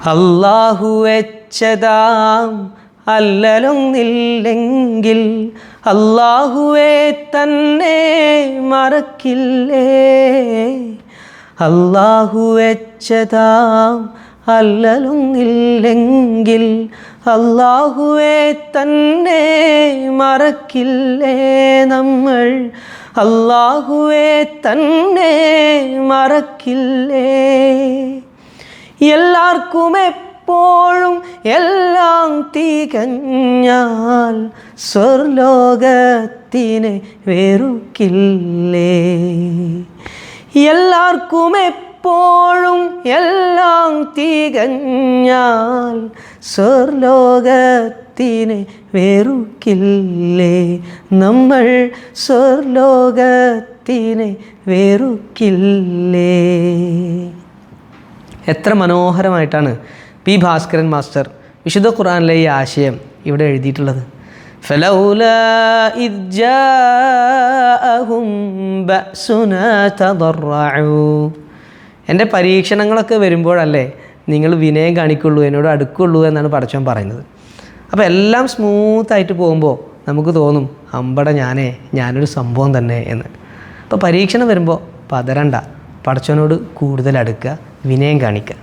അല്ലാഹു വെച്ചതാം അല്ലലൊന്നില്ലെങ്കിൽ അല്ലാഹുവെ തന്നെ മറക്കില്ലേ. അല്ലാഹു വെച്ചതാം അല്ലലൊന്നില്ലെങ്കിൽ അല്ലാഹുവെ തന്നെ മറക്കില്ലേ നമ്മൾ. അല്ലാഹുവെ തന്നെ മറക്കില്ലേ. എല്ലാവർക്കും എപ്പോഴും എല്ലാം തികഞ്ഞാൽ സ്വർലോകത്തിനെ വെറുക്കില്ലേ. എല്ലാവർക്കും എപ്പോഴും എല്ലാം തികഞ്ഞാൽ സ്വർലോകത്തിനെ വെറുക്കില്ലേ നമ്മൾ. സ്വർലോകത്തിനെ വെറുക്കില്ലേ. എത്ര മനോഹരമായിട്ടാണ് പി ഭാസ്കരൻ മാസ്റ്റർ വിശുദ്ധ ഖുർആനിലെ ഈ ആശയം ഇവിടെ എഴുതിയിട്ടുള്ളത്. ഫലൗലാ ഇദ് ജാഅഹും ബഅസുനാ തദറഉ. എൻ്റെ പരീക്ഷണങ്ങളൊക്കെ വരുമ്പോഴല്ലേ നിങ്ങൾ വിനയം കാണിക്കുള്ളൂ, എന്നോട് അടുക്കുള്ളൂ എന്നാണ് പടച്ചോൻ പറയുന്നത്. അപ്പോൾ എല്ലാം സ്മൂത്തായിട്ട് പോകുമ്പോൾ നമുക്ക് തോന്നും അമ്പട ഞാനൊരു സംഭവം തന്നെ എന്ന്. അപ്പോൾ പരീക്ഷണം വരുമ്പോൾ പതരണ്ട, പടച്ചോനോട് കൂടുതൽ അടുക്കുക, വിനയം കാണിക്കുക.